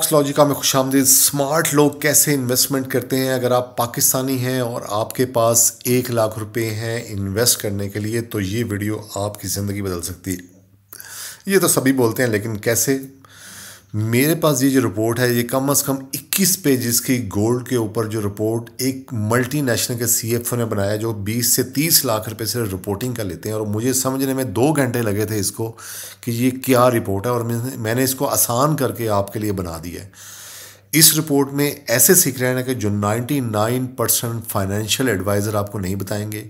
Fox Logica में खुशामदीद। Smart लोग कैसे इन्वेस्टमेंट करते हैं। अगर आप पाकिस्तानी हैं और आपके पास 1 लाख रुपए हैं इन्वेस्ट करने के लिए तो ये वीडियो आपकी ज़िंदगी बदल सकती है। ये तो सभी बोलते हैं, लेकिन कैसे। मेरे पास ये जो रिपोर्ट है ये कम से कम 21 पेजेस की गोल्ड के ऊपर जो रिपोर्ट एक मल्टीनेशनल के सीएफओ ने बनाया, जो 20 से 30 लाख रुपए से रिपोर्टिंग कर लेते हैं। और मुझे समझने में 2 घंटे लगे थे इसको कि ये क्या रिपोर्ट है, और मैंने इसको आसान करके आपके लिए बना दिया है। इस रिपोर्ट में ऐसे सीक्रेट है कि जो 99% फाइनेंशियल एडवाइज़र आपको नहीं बताएंगे।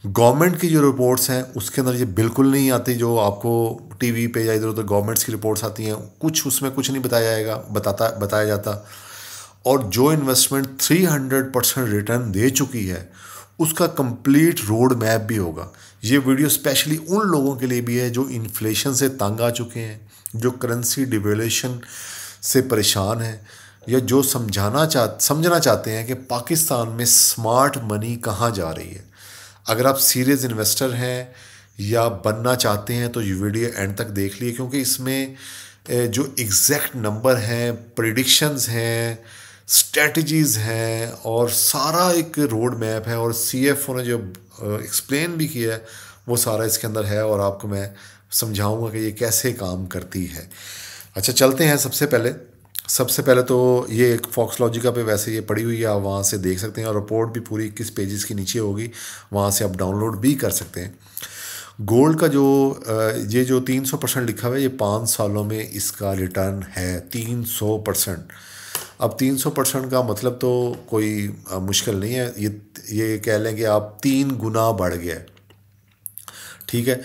गवर्नमेंट की जो रिपोर्ट्स हैं उसके अंदर ये बिल्कुल नहीं आती, जो आपको टीवी पे या इधर उधर गवर्नमेंट्स की रिपोर्ट्स आती हैं, उसमें कुछ नहीं बताया जाता। और जो इन्वेस्टमेंट 300% रिटर्न दे चुकी है उसका कंप्लीट रोड मैप भी होगा। ये वीडियो स्पेशली उन लोगों के लिए भी है जो इन्फ्लेशन से तंग आ चुके हैं, जो करेंसी डिवेल्यूशन से परेशान हैं, या जो समझना चाहते हैं कि पाकिस्तान में स्मार्ट मनी कहाँ जा रही है। अगर आप सीरियस इन्वेस्टर हैं या बनना चाहते हैं तो ये वीडियो एंड तक देख लिए, क्योंकि इसमें जो एग्जैक्ट नंबर हैं, प्रिडिक्शंस हैं, स्ट्रेटजीज़ हैं और सारा एक रोड मैप है, और सीएफओ ने जो एक्सप्लेन भी किया है वो सारा इसके अंदर है, और आपको मैं समझाऊंगा कि ये कैसे काम करती है। अच्छा, चलते हैं। सबसे पहले तो ये एक फॉक्स लॉजिका पे वैसे ये पड़ी हुई है, आप वहाँ से देख सकते हैं, और रिपोर्ट भी पूरी 21 पेजेस के नीचे होगी, वहाँ से आप डाउनलोड भी कर सकते हैं। गोल्ड का ये जो 300% लिखा हुआ है, ये 5 सालों में इसका रिटर्न है 300%। अब 300% का मतलब तो कोई मुश्किल नहीं है, ये कह लें कि आप 3 गुना बढ़ गया, ठीक है।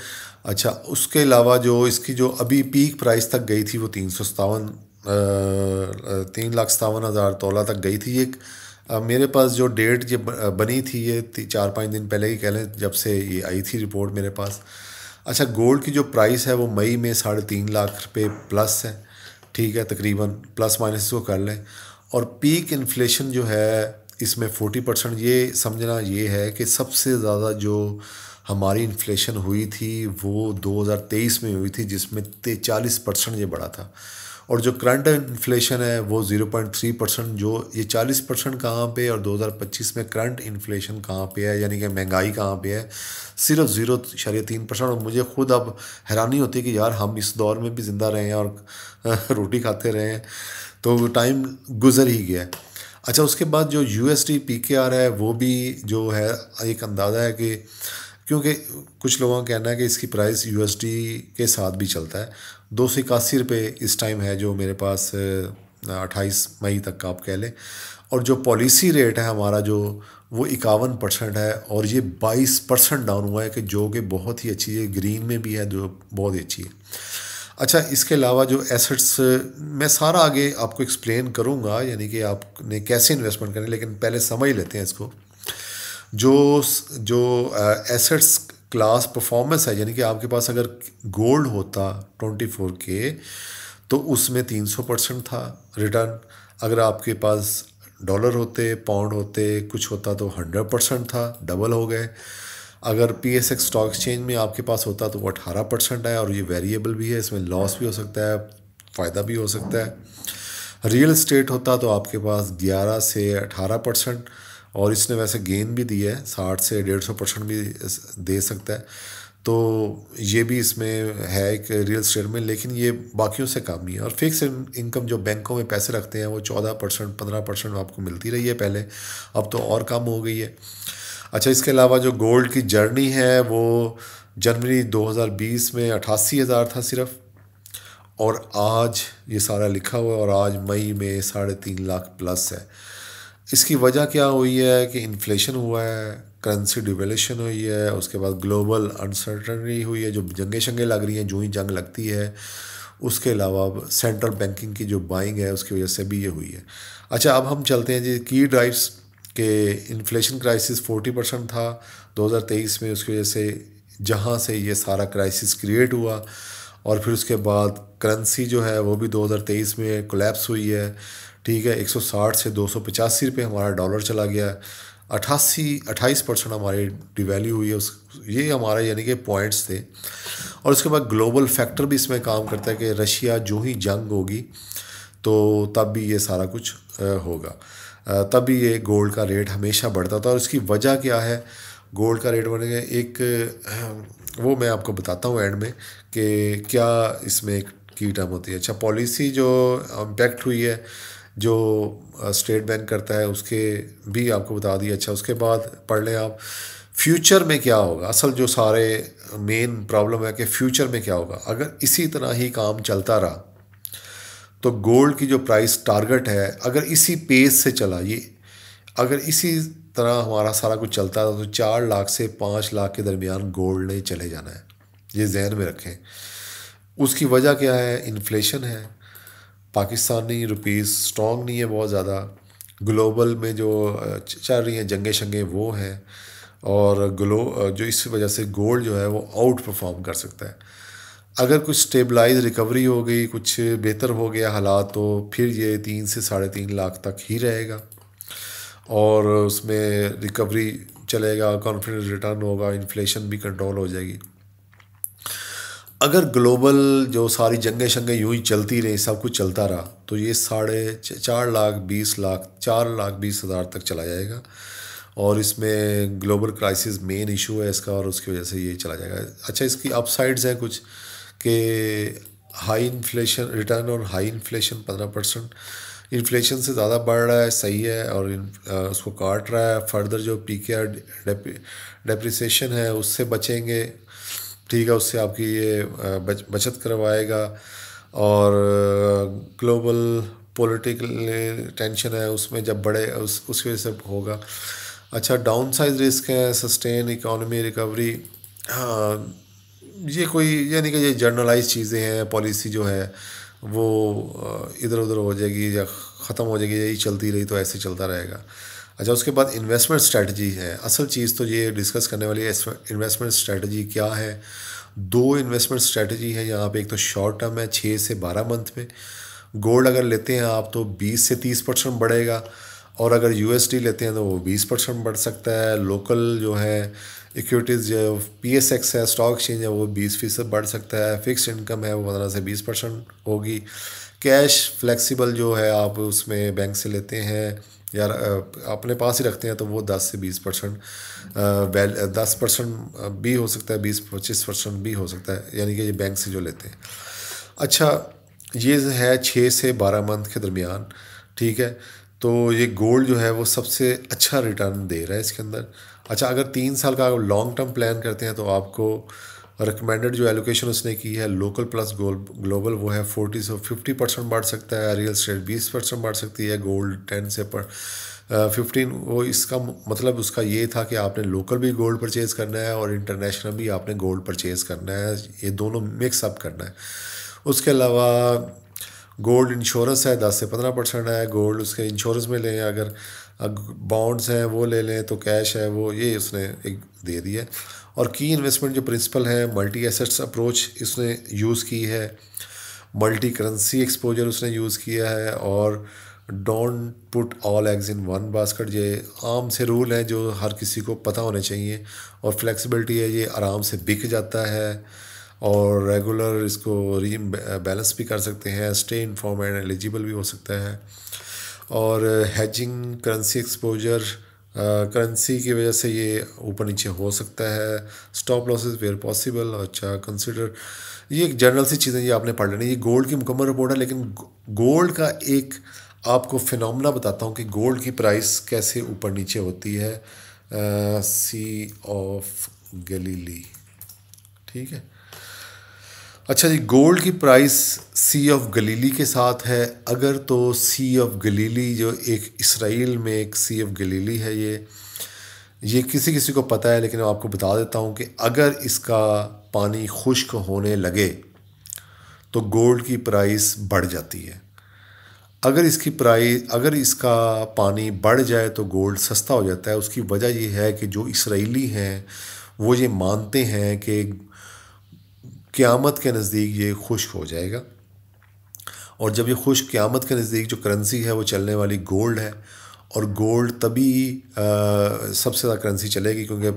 अच्छा, उसके अलावा जो इसकी जो अभी पीक प्राइस तक गई थी वो 3,57,000 तोला तक गई थी। एक मेरे पास जो डेट ये बनी थी ये 4-5 दिन पहले की कह लें, जब से ये आई थी रिपोर्ट मेरे पास। अच्छा, गोल्ड की जो प्राइस है वो मई में 3.5 लाख रुपए प्लस है, ठीक है, तकरीबन प्लस माइनस इसको कर लें। और पीक इन्फ्लेशन जो है इसमें 40%। ये समझना ये है कि सबसे ज़्यादा जो हमारी इन्फ्लेशन हुई थी वो 2023 में हुई थी, जिसमें 40% ये बढ़ा था। और जो करंट इन्फ्लेशन है वो 0.3%। जो ये 40% कहाँ पे और 2025 में करंट इन्फ्लेशन कहाँ पे है, यानी कि महंगाई कहाँ पे है, सिर्फ 0.3%। और मुझे खुद अब हैरानी होती है कि यार हम इस दौर में भी ज़िंदा रहे हैं और रोटी खाते रहे हैं, तो टाइम गुजर ही गया। अच्छा, उसके बाद जो USD PKR है वो भी जो है एक अंदाज़ा है कि, क्योंकि कुछ लोगों का कहना है कि इसकी प्राइस USD के साथ भी चलता है। 281 रुपये इस टाइम है जो मेरे पास 28 मई तक का आप कह लें। और जो पॉलिसी रेट है हमारा जो वो 51% है, और ये 22% डाउन हुआ है, कि जो कि बहुत ही अच्छी है। ग्रीन में भी है जो बहुत ही अच्छी है। अच्छा, इसके अलावा जो एसेट्स मैं सारा आगे आपको एक्सप्लेन करूँगा, यानी कि आपने कैसे इन्वेस्टमेंट करनी, लेकिन पहले समझ लेते हैं इसको। जो एसेट्स क्लास परफॉर्मेंस है, यानी कि आपके पास अगर गोल्ड होता 24K तो उसमें 300% था रिटर्न। अगर आपके पास डॉलर होते, पाउंड होते, कुछ होता तो 100% था, डबल हो गए। अगर PSX स्टॉक एक्सचेंज में आपके पास होता तो वो 18% है, और ये वेरिएबल भी है, इसमें लॉस भी हो सकता है, फ़ायदा भी हो सकता है। रियल एस्टेट होता तो आपके पास 11 से 18%, और इसने वैसे गेन भी दिया है, 60 से 150% भी दे सकता है। तो ये भी इसमें है एक रियल एस्टेट में, लेकिन ये बाकियों से कम ही है। और फिक्स इनकम जो बैंकों में पैसे रखते हैं वो 14% 15% आपको मिलती रही है पहले, अब तो और कम हो गई है। अच्छा, इसके अलावा जो गोल्ड की जर्नी है वो जनवरी 2020 में 88,000 था सिर्फ, और आज ये सारा लिखा हुआ है, और आज मई में 3.5 लाख प्लस है। इसकी वजह क्या हुई है कि इन्फ्लेशन हुआ है, करेंसी डिवेल्यूशन हुई है, उसके बाद ग्लोबल अनसर्टनिटी हुई है, जो जंगें लग रही हैं, जो ही जंग लगती है। उसके अलावा सेंट्रल बैंकिंग की जो बाइंग है उसकी वजह से भी ये हुई है। अच्छा, अब हम चलते हैं जी की ड्राइव्स के। इन्फ्लेशन क्राइसिस 40% था 2023 में, उसकी वजह से जहाँ से ये सारा क्राइसिस क्रिएट हुआ। और फिर उसके बाद करेंसी जो है वो भी 2023 में कोलैप्स हुई है, ठीक है। 160 से 285 रुपये हमारा डॉलर चला गया। 28% हमारी डिवैल्यू हुई है ये हमारा यानी कि पॉइंट्स थे। और उसके बाद ग्लोबल फैक्टर भी इसमें काम करता है कि रशिया जो ही जंग होगी तो तब भी ये सारा कुछ होगा, तब भी ये गोल्ड का रेट हमेशा बढ़ता था। और इसकी वजह क्या है गोल्ड का रेट बढ़ने का, वो मैं आपको बताता हूँ एंड में कि क्या इसमें एक की टर्म होती है। अच्छा, पॉलिसी जो इम्पेक्ट हुई है जो स्टेट बैंक करता है उसके भी आपको बता दिया। अच्छा, उसके बाद पढ़ लें आप फ्यूचर में क्या होगा। असल जो सारे मेन प्रॉब्लम है कि फ्यूचर में क्या होगा। अगर इसी तरह ही काम चलता रहा तो गोल्ड की जो प्राइस टारगेट है, अगर इसी पेस से चला, ये अगर इसी तरह हमारा सारा कुछ चलता रहा तो 4 लाख से 5 लाख के दरमियान गोल्ड ने चले जाना है, ये जहन में रखें। उसकी वजह क्या है, इन्फ्लेशन है, पाकिस्तानी रुपीस स्ट्रॉन्ग नहीं है बहुत ज़्यादा, ग्लोबल में जो चल रही हैं जंगे शंगे वो हैं, और जो इस वजह से गोल्ड जो है वो आउट परफॉर्म कर सकता है। अगर कुछ स्टेबलाइज रिकवरी हो गई, कुछ बेहतर हो गया हालात, तो फिर ये 3 से 3.5 लाख तक ही रहेगा और उसमें रिकवरी चलेगा, कॉन्फिडेंस रिटर्न होगा, इन्फ्लेशन भी कंट्रोल हो जाएगी। अगर ग्लोबल जो सारी जंगे शंगे यूं ही चलती रही, सब कुछ चलता रहा, तो ये 4,20,00,000 4,20,000 तक चला जाएगा। और इसमें ग्लोबल क्राइसिस मेन इशू है इसका, और उसकी वजह से ये चला जाएगा। अच्छा, इसकी अपसाइड्स हैं कुछ कि high inflation, return on high inflation 15%, inflation से ज़्यादा बढ़ रहा है, सही है, और उसको काट रहा है। फर्दर जो पीकेआर डेप्रिसिएशन है उससे बचेंगे, ठीक है, उससे आपकी ये बचत करवाएगा। और ग्लोबल पॉलिटिकल टेंशन है उसमें जब बढ़े उसकी वजह से होगा। अच्छा, डाउन साइड रिस्क है, सस्टेन इकोनॉमी रिकवरी, हाँ ये नहीं कि ये जर्नलाइज चीज़ें हैं। पॉलिसी जो है वो इधर उधर हो जाएगी या ख़त्म हो जाएगी, यही चलती रही तो ऐसे चलता रहेगा। अच्छा, उसके बाद इन्वेस्टमेंट स्ट्रेटजी है। असल चीज़ तो ये डिस्कस करने वाली है, इन्वेस्टमेंट स्ट्रेटजी क्या है। 2 इन्वेस्टमेंट स्ट्रेटजी है यहाँ पे। एक तो शॉर्ट टर्म है 6 से 12 मंथ में, गोल्ड अगर लेते हैं आप तो 20 से 30% बढ़ेगा, और अगर यूएसडी लेते हैं तो वो 20% बढ़ सकता है। लोकल जो है इक्विटीज़ जो पीएसएक्स है, स्टॉक एक्सचेंज है, वो 20% बढ़ सकता है। फिक्स इनकम है वो 15 से 20% होगी। कैश फ्लेक्सिबल जो है आप उसमें बैंक से लेते हैं या अपने पास ही रखते हैं तो वो 10 से 20%, 10% भी हो सकता है, 20-25% भी हो सकता है, यानी कि ये बैंक से जो लेते हैं। अच्छा, ये है 6 से 12 मंथ के दरमियान, ठीक है। तो ये गोल्ड जो है वो सबसे अच्छा रिटर्न दे रहा है इसके अंदर। अच्छा, अगर 3 साल का लॉन्ग टर्म प्लान करते हैं तो आपको रिकमेंडेड जो एलोकेशन उसने की है लोकल प्लस ग्लोबल वो है 40 से 50% बढ़ सकता है। रियल स्टेट 20% बढ़ सकती है, गोल्ड 10 से 15। वो इसका मतलब उसका ये था कि आपने लोकल भी गोल्ड परचेज़ करना है और इंटरनेशनल भी आपने गोल्ड परचेज़ करना है, ये दोनों मिक्स अप करना है। उसके अलावा गोल्ड इंश्योरेंस है 10 से 15% है। गोल्ड उसके इंश्योरेंस में लें, अगर बॉन्ड्स हैं वो ले लें, तो कैश है वो, ये उसने एक दे दिया। और की इन्वेस्टमेंट जो प्रिंसिपल है, मल्टी एसेट्स अप्रोच इसने यूज़ की है, मल्टी करेंसी एक्सपोजर उसने यूज़ किया है, और don't put all eggs in one basket, ये आम से रूल हैं जो हर किसी को पता होने चाहिए। और फ्लेक्सिबिलिटी है, ये आराम से बिक जाता है और रेगुलर इसको बैलेंस भी कर सकते हैं, स्टे इन्फॉर्म एंड एलिजिबल भी हो सकता है। और हेजिंग करेंसी एक्सपोजर, करेंसी की वजह से ये ऊपर नीचे हो सकता है। Stop losses where possible. अच्छा, कंसिडर, ये एक जनरल सी चीज़ें ये आपने पढ़ लेनी। ये गोल्ड की मुकम्मल रिपोर्ट है, लेकिन गोल्ड का एक आपको फिनोमेना बताता हूँ कि गोल्ड की प्राइस कैसे ऊपर नीचे होती है। सी ऑफ गलीली, ठीक है। अच्छा जी, गोल्ड की प्राइस सी ऑफ गलीली के साथ है। अगर तो सी ऑफ गलीली जो एक इसराइल में एक सी ऑफ गलीली है, ये किसी किसी को पता है, लेकिन मैं आपको बता देता हूँ कि अगर इसका पानी खुश्क होने लगे तो गोल्ड की प्राइस बढ़ जाती है। अगर इसका पानी बढ़ जाए तो गोल्ड सस्ता हो जाता है। उसकी वजह ये है कि जो इसराइली हैं वो ये मानते हैं कि क़यामत के नज़दीक ये खुश्क हो जाएगा, और जब ये खुश्क क़यामत के नज़दीक जो करेंसी है वो चलने वाली गोल्ड है, और गोल्ड तभी सबसे ज़्यादा करेंसी चलेगी, क्योंकि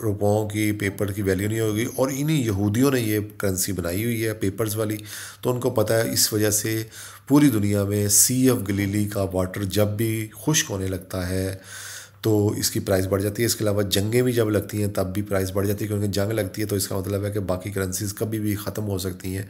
रुपयों की पेपर की वैल्यू नहीं होगी। और इन्हीं यहूदियों ने ये करेंसी बनाई हुई है पेपर्स वाली, तो उनको पता है इस वजह से पूरी दुनिया में सी ऑफ गलीली का वाटर जब भी खुश्क होने लगता है तो इसकी प्राइस बढ़ जाती है। इसके अलावा जंगें भी जब लगती हैं तब भी प्राइस बढ़ जाती है, क्योंकि जंग लगती है तो इसका मतलब है कि बाकी करेंसीज कभी भी ख़त्म हो सकती हैं।